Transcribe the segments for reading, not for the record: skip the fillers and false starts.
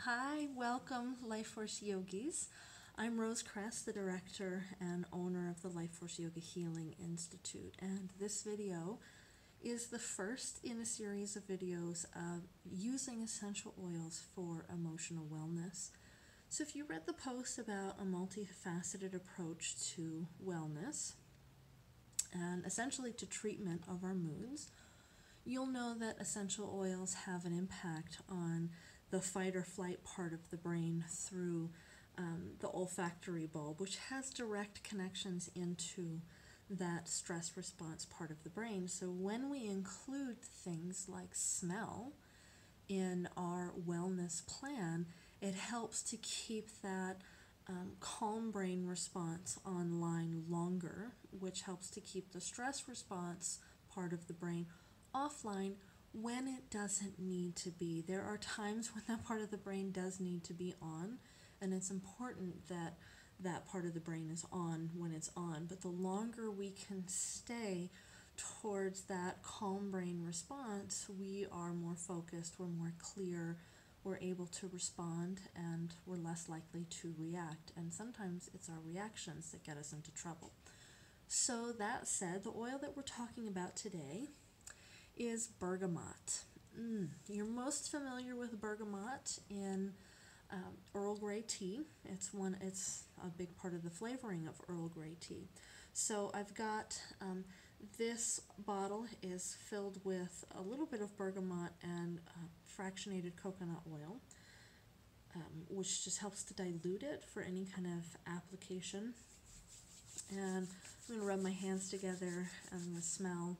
Hi, welcome LifeForce Yogis. I'm Rose Kress, the director and owner of the LifeForce Yoga Healing Institute, and this video is the first in a series of videos of using essential oils for emotional wellness. So if you read the post about a multifaceted approach to wellness and essentially to treatment of our moods, you'll know that essential oils have an impact on the fight or flight part of the brain through the olfactory bulb, which has direct connections into that stress response part of the brain. So when we include things like smell in our wellness plan, it helps to keep that calm brain response online longer, which helps to keep the stress response part of the brain offline when it doesn't need to be. There are times when that part of the brain does need to be on, and it's important that that part of the brain is on when it's on. But the longer we can stay towards that calm brain response, we are more focused, we're more clear, we're able to respond, and we're less likely to react. And sometimes it's our reactions that get us into trouble. So that said, the oil that we're talking about today is bergamot. You're most familiar with bergamot in Earl Grey tea. It's a big part of the flavoring of Earl Grey tea. So I've got this bottle is filled with a little bit of bergamot and fractionated coconut oil, which just helps to dilute it for any kind of application. And I'm going to rub my hands together. I'm going to smell.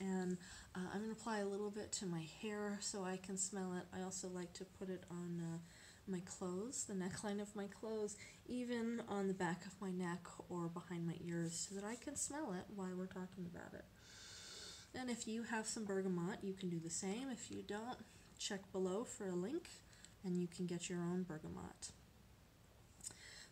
And I'm going to apply a little bit to my hair so I can smell it. I also like to put it on my clothes, the neckline of my clothes, even on the back of my neck or behind my ears, so that I can smell it while we're talking about it. And if you have some bergamot, you can do the same. If you don't, check below for a link and you can get your own bergamot.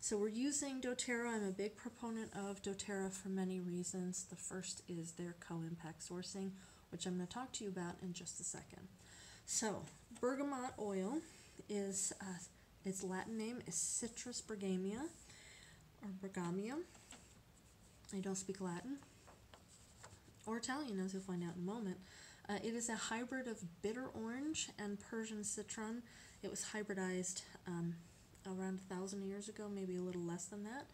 So we're using doTERRA. I'm a big proponent of doTERRA for many reasons. The first is their co-impact sourcing, which I'm going to talk to you about in just a second. So bergamot oil is, its Latin name is Citrus bergamia, or bergamia. I don't speak Latin or Italian, as you'll find out in a moment. It is a hybrid of bitter orange and Persian citron. It was hybridized around 1,000 years ago, maybe a little less than that.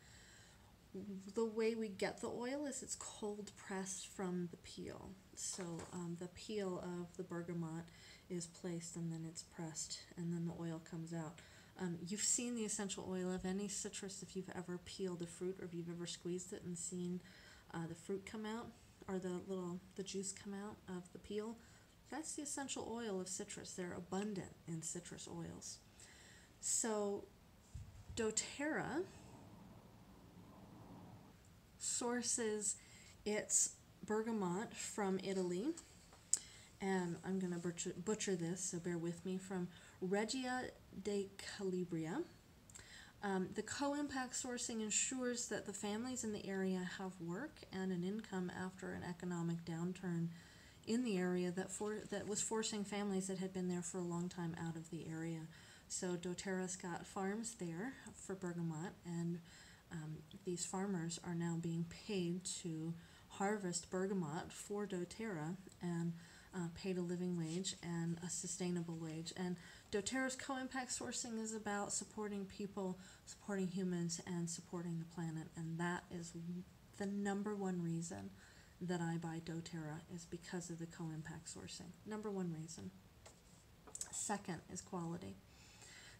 The way we get the oil is it's cold pressed from the peel. So the peel of the bergamot is placed and then it's pressed and then the oil comes out. You've seen the essential oil of any citrus if you've ever peeled a fruit or if you've ever squeezed it and seen the fruit come out or the juice come out of the peel. That's the essential oil of citrus. They're abundant in citrus oils. So doTERRA sources its bergamot from Italy, and I'm going to butcher this, so bear with me, from Regia de Calabria. The co-impact sourcing ensures that the families in the area have work and an income after an economic downturn in the area that was forcing families that had been there for a long time out of the area. So doTERRA's got farms there for bergamot, and these farmers are now being paid to harvest bergamot for doTERRA and paid a living wage and a sustainable wage. And doTERRA's co-impact sourcing is about supporting people, supporting humans, and supporting the planet. And that is the number one reason that I buy doTERRA, is because of the co-impact sourcing. Number one reason. Second is quality.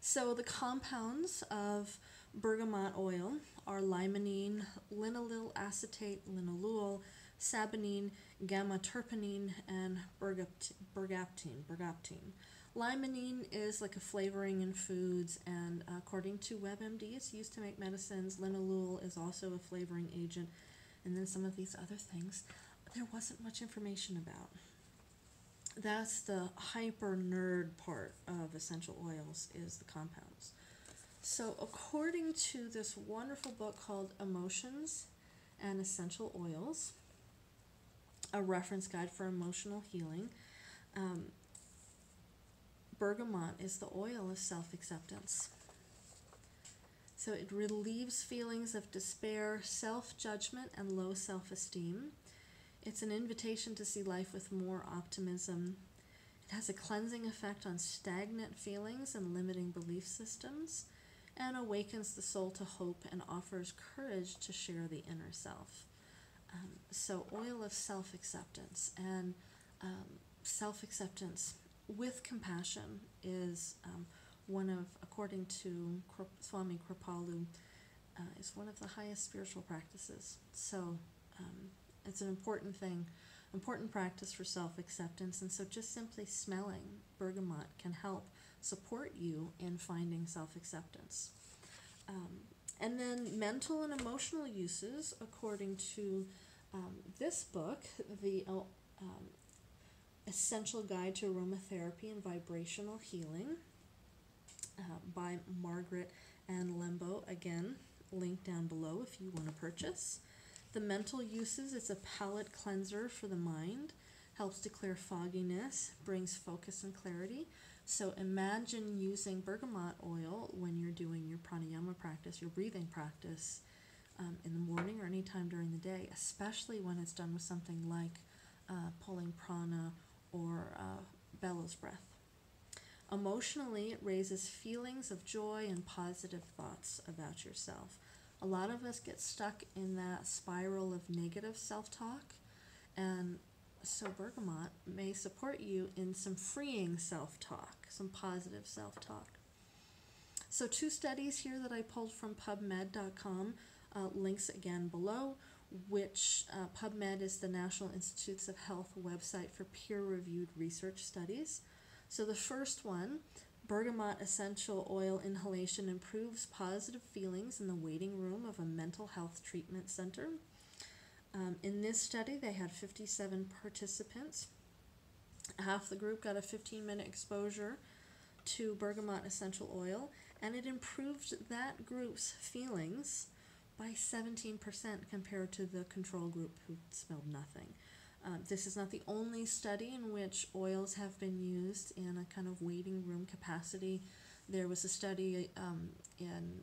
So the compounds of bergamot oil are limonene, linaloyl acetate, linalool, saponine, gamma-terpenine, and bergaptine. Limonene is like a flavoring in foods, and according to WebMD, it's used to make medicines. Linalool is also a flavoring agent, and then some of these other things there wasn't much information about. That's the hyper nerd part of essential oils, is the compounds. So according to this wonderful book called Emotions and Essential Oils, a reference guide for emotional healing, bergamot is the oil of self-acceptance. So it relieves feelings of despair, self-judgment, and low self-esteem. It's an invitation to see life with more optimism. It has a cleansing effect on stagnant feelings and limiting belief systems, and awakens the soul to hope and offers courage to share the inner self. So oil of self-acceptance, and self-acceptance with compassion is one of, according to Swami Kripalu, is one of the highest spiritual practices. So it's an important thing, important practice for self-acceptance. And so just simply smelling bergamot can help support you in finding self-acceptance. And then mental and emotional uses, according to this book, the Essential Guide to Aromatherapy and Vibrational Healing, by Margaret and Lembo. Again, link down below if you want to purchase. The mental uses, it's a palate cleanser for the mind, helps to clear fogginess, brings focus and clarity. So imagine using bergamot oil when you're doing your pranayama practice, your breathing practice, in the morning or any time during the day, especially when it's done with something like pulling prana or bellows breath. Emotionally, it raises feelings of joy and positive thoughts about yourself. A lot of us get stuck in that spiral of negative self-talk, and so bergamot may support you in some freeing self-talk, some positive self-talk. So 2 studies here that I pulled from PubMed.com, links again below, which PubMed is the National Institutes of Health website for peer-reviewed research studies. So the first one, bergamot essential oil inhalation improves positive feelings in the waiting room of a mental health treatment center. In this study, they had 57 participants. Half the group got a 15-minute exposure to bergamot essential oil, and it improved that group's feelings by 17% compared to the control group who smelled nothing. This is not the only study in which oils have been used in a kind of waiting room capacity. There was a study in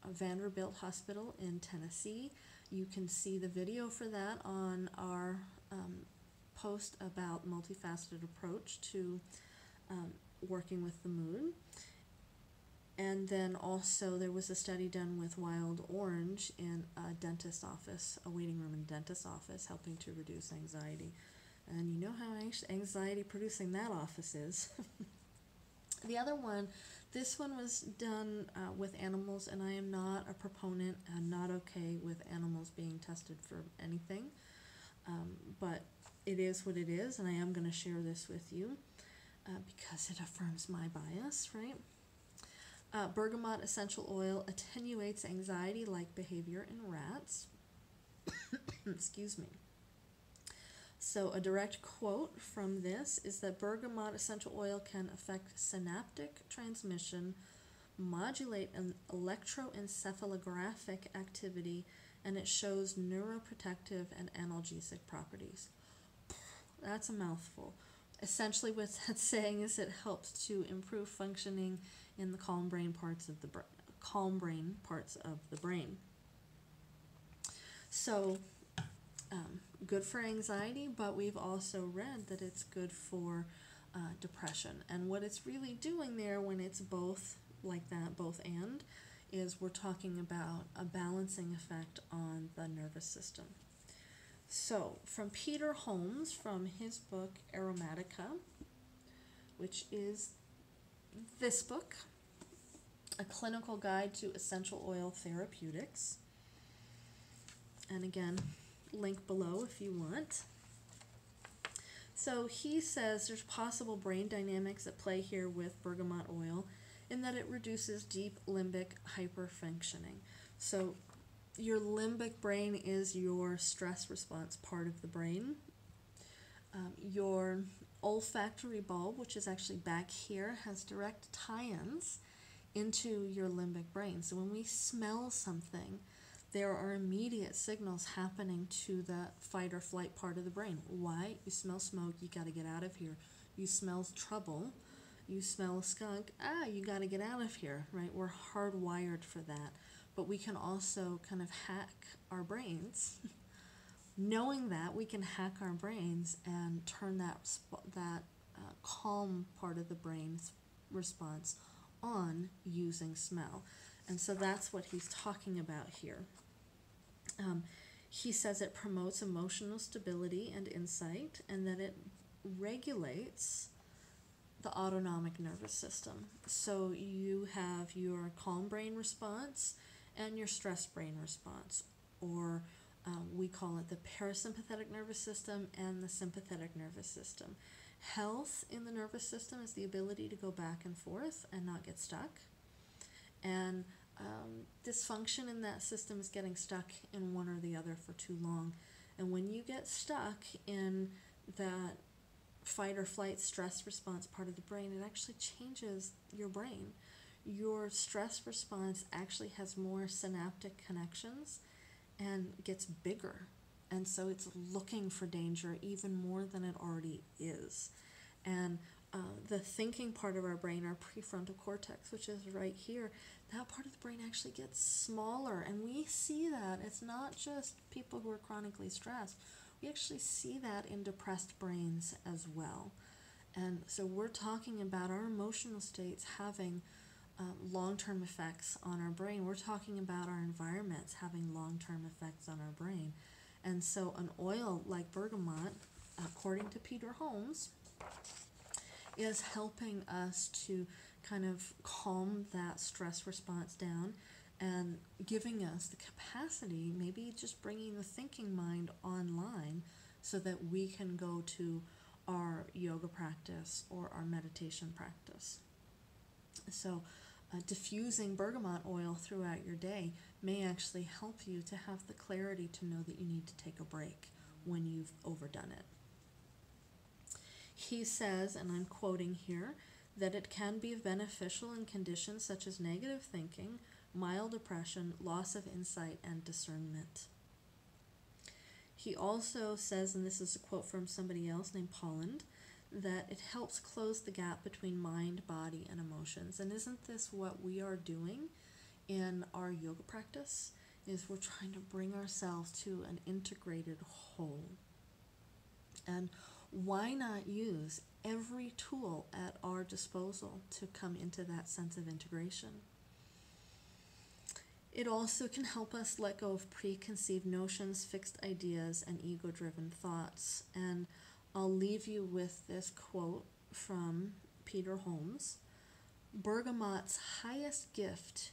a Vanderbilt Hospital in Tennessee. You can see the video for that on our post about multifaceted approach to working with the mood. And then also there was a study done with wild orange in a dentist office, a waiting room in a dentist office, helping to reduce anxiety. And you know how anxiety producing that office is. The other one, this one was done with animals, and I am not a proponent. I'm not okay with animals being tested for anything. But it is what it is, and I am going to share this with you because it affirms my bias, right? Bergamot essential oil attenuates anxiety-like behavior in rats. Excuse me. So a direct quote from this is that bergamot essential oil can affect synaptic transmission, modulate an electroencephalographic activity, and it shows neuroprotective and analgesic properties. That's a mouthful. Essentially what that's saying is it helps to improve functioning in the calm brain parts of the brain. So good for anxiety, but we've also read that it's good for depression. And what it's really doing there when it's both like that, both and, is we're talking about a balancing effect on the nervous system. So from Peter Holmes, from his book Aromatica, which is this book, A Clinical Guide to Essential Oil Therapeutics. And again, link below if you want. So he says there's possible brain dynamics at play here with bergamot oil in that it reduces deep limbic hyperfunctioning. So your limbic brain is your stress response part of the brain. Your olfactory bulb, which is actually back here, has direct tie-ins into your limbic brain. So when we smell something, there are immediate signals happening to the fight or flight part of the brain. Why? You smell smoke, you got to get out of here. You smell trouble, You smell a skunk, you got to get out of here, right? We're hardwired for that. But we can also kind of hack our brains. Knowing that, we can hack our brains and turn that calm part of the brain's response on using smell. And so that's what he's talking about here. He says it promotes emotional stability and insight, and that it regulates the autonomic nervous system. So you have your calm brain response and your stress brain response, or we call it the parasympathetic nervous system and the sympathetic nervous system. Health in the nervous system is the ability to go back and forth and not get stuck. And dysfunction in that system is getting stuck in one or the other for too long. And when you get stuck in that fight or flight stress response part of the brain, it actually changes your brain. Your stress response actually has more synaptic connections and gets bigger. And so it's looking for danger even more than it already is. And the thinking part of our brain, our prefrontal cortex, which is right here, that part of the brain actually gets smaller. And we see that. It's not just people who are chronically stressed. We actually see that in depressed brains as well. And so we're talking about our emotional states having long-term effects on our brain. We're talking about our environments having long-term effects on our brain. And so an oil like bergamot, according to Peter Holmes, is helping us to kind of calm that stress response down and giving us the capacity, maybe just bringing the thinking mind online so that we can go to our yoga practice or our meditation practice. So diffusing bergamot oil throughout your day may actually help you to have the clarity to know that you need to take a break when you've overdone it. He says, and I'm quoting here, that it can be beneficial in conditions such as negative thinking, mild depression, loss of insight, and discernment. He also says, and this is a quote from somebody else named Polland, that it helps close the gap between mind, body, and emotions. And isn't this what we are doing in our yoga practice? Is we're trying to bring ourselves to an integrated whole. And why not use every tool at our disposal to come into that sense of integration? It also can help us let go of preconceived notions, fixed ideas, and ego-driven thoughts. And I'll leave you with this quote from Peter Holmes. Bergamot's highest gift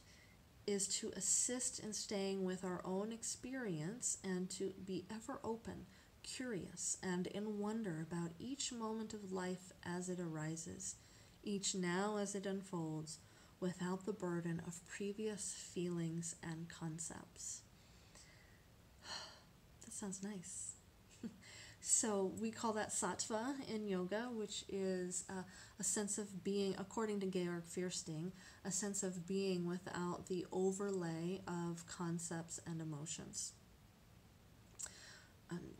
is to assist in staying with our own experience and to be ever open, curious, and in wonder about each moment of life as it arises, each now as it unfolds, without the burden of previous feelings and concepts. That sounds nice. So we call that sattva in yoga, which is a sense of being, according to Georg Fierstein, a sense of being without the overlay of concepts and emotions.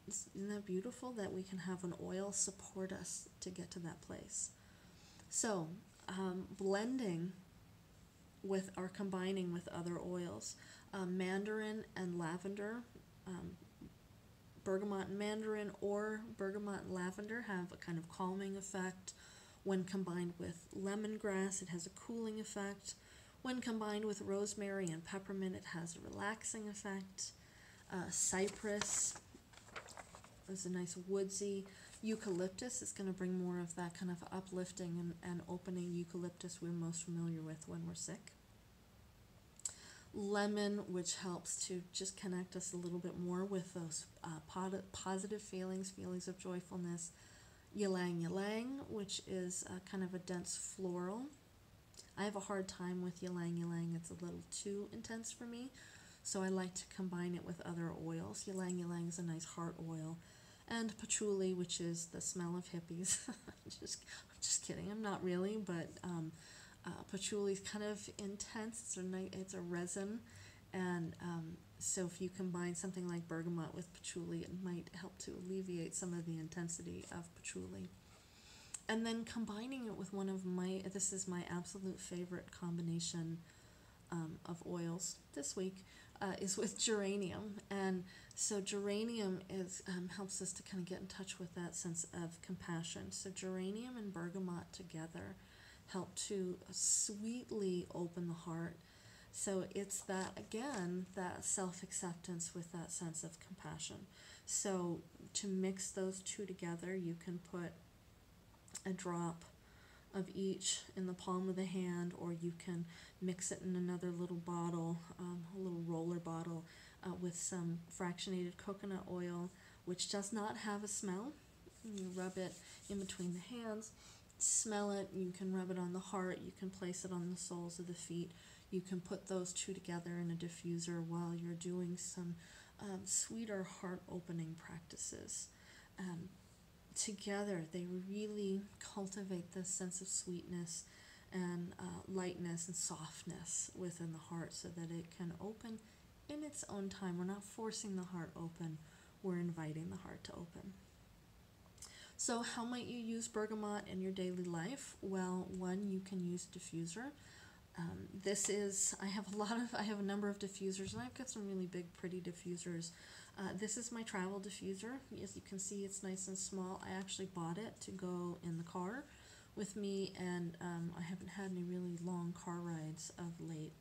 Isn't that beautiful that we can have an oil support us to get to that place? So blending with or combining with other oils, mandarin and lavender, bergamot and mandarin or bergamot and lavender have a kind of calming effect. When combined with lemongrass, it has a cooling effect. When combined with rosemary and peppermint, it has a relaxing effect. Cypress is a nice woodsy. Eucalyptus is going to bring more of that kind of uplifting and opening eucalyptus we're most familiar with when we're sick. Lemon, which helps to just connect us a little bit more with those positive feelings of joyfulness. Ylang ylang, which is kind of a dense floral. I have a hard time with ylang ylang. It's a little too intense for me, so I like to combine it with other oils. Ylang ylang is a nice heart oil. And patchouli, which is the smell of hippies. just kidding, I'm not really, but patchouli is kind of intense. It's a resin, and so if you combine something like bergamot with patchouli, it might help to alleviate some of the intensity of patchouli. And then combining it with one of my, this is my absolute favorite combination of oils this week, is with geranium. And so geranium is helps us to kind of get in touch with that sense of compassion. So geranium and bergamot together help to sweetly open the heart. So it's that, again, that self-acceptance with that sense of compassion. So to mix those two together, you can put a drop of each in the palm of the hand, or you can mix it in another little bottle, a little roller bottle, with some fractionated coconut oil, which does not have a smell. You rub it in between the hands, smell it, you can rub it on the heart, you can place it on the soles of the feet. You can put those two together in a diffuser while you're doing some sweeter heart-opening practices. Together, they really cultivate this sense of sweetness and lightness and softness within the heart so that it can open in its own time. We're not forcing the heart open, we're inviting the heart to open. So how might you use bergamot in your daily life? Well, one, you can use diffuser. I have a number of diffusers, and I've got some really big, pretty diffusers. This is my travel diffuser. As you can see, it's nice and small. I actually bought it to go in the car with me, and I haven't had any really long car rides of late.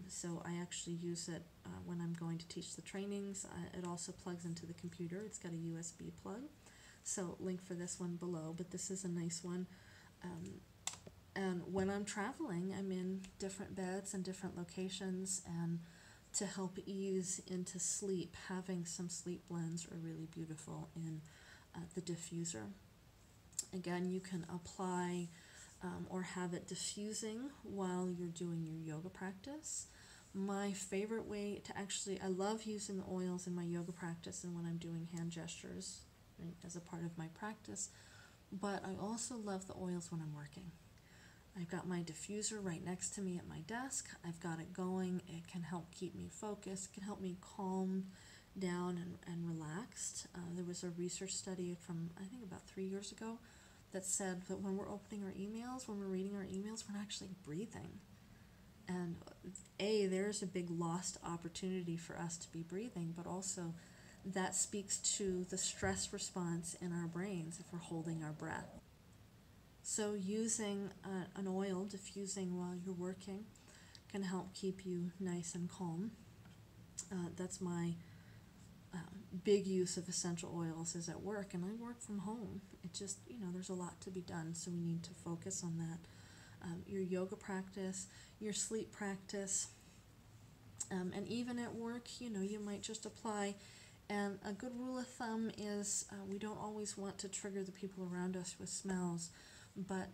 So I actually use it when I'm going to teach the trainings. It also plugs into the computer. It's got a USB plug. So link for this one below, but this is a nice one. And when I'm traveling, I'm in different beds and different locations, and to help ease into sleep, having some sleep blends are really beautiful in the diffuser. Again, you can apply or have it diffusing while you're doing your yoga practice. My favorite way to I love using the oils in my yoga practice and when I'm doing hand gestures, right, as a part of my practice, but I also love the oils when I'm working. I've got my diffuser right next to me at my desk. I've got it going. It can help keep me focused. It can help me calm down and relaxed. There was a research study from, I think, about 3 years ago that said that when we're opening our emails, when we're reading our emails, we're not actually breathing. And there's a big lost opportunity for us to be breathing, but also that speaks to the stress response in our brains if we're holding our breath. So using an oil, diffusing while you're working, can help keep you nice and calm. That's my big use of essential oils is at work, and I work from home. It just, there's a lot to be done, so we need to focus on that. Your yoga practice, your sleep practice, and even at work, you might just apply. And a good rule of thumb is we don't always want to trigger the people around us with smells, but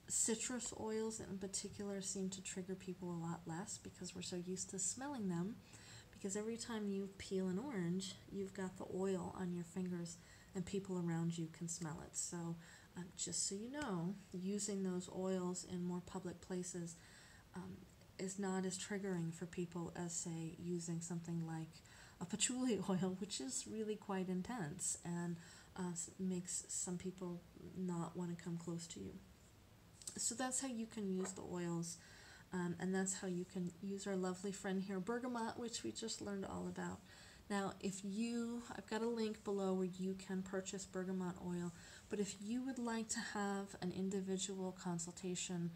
citrus oils in particular seem to trigger people a lot less because we're so used to smelling them, because every time you peel an orange, you've got the oil on your fingers and people around you can smell it. So just so you know, using those oils in more public places is not as triggering for people as, say, using something like a patchouli oil, which is really quite intense and makes some people not want to come close to you. So that's how you can use the oils, and that's how you can use our lovely friend here, bergamot, which we just learned all about. Now, I've got a link below where you can purchase bergamot oil, but if you would like to have an individual consultation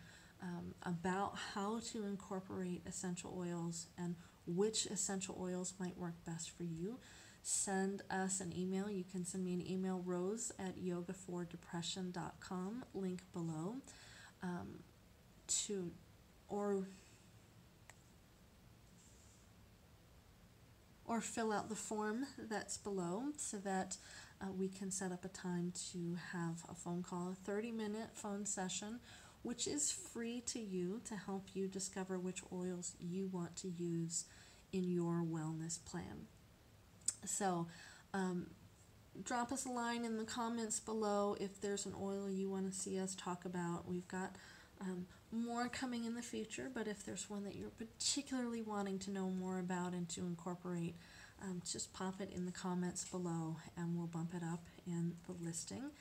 about how to incorporate essential oils and which essential oils might work best for you, send us an email. You can send me an email, rose@yogafordepression.com, link below, or fill out the form that's below so that we can set up a time to have a phone call, a 30-minute phone session, which is free to you to help you discover which oils you want to use in your wellness plan. So drop us a line in the comments below if there's an oil you want to see us talk about. We've got more coming in the future, but if there's one that you're particularly wanting to know more about and to incorporate, just pop it in the comments below and we'll bump it up in the listing.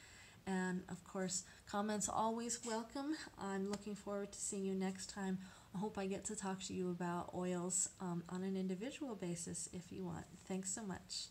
And of course, comments always welcome. I'm looking forward to seeing you next time. I hope I get to talk to you about oils on an individual basis if you want. Thanks so much.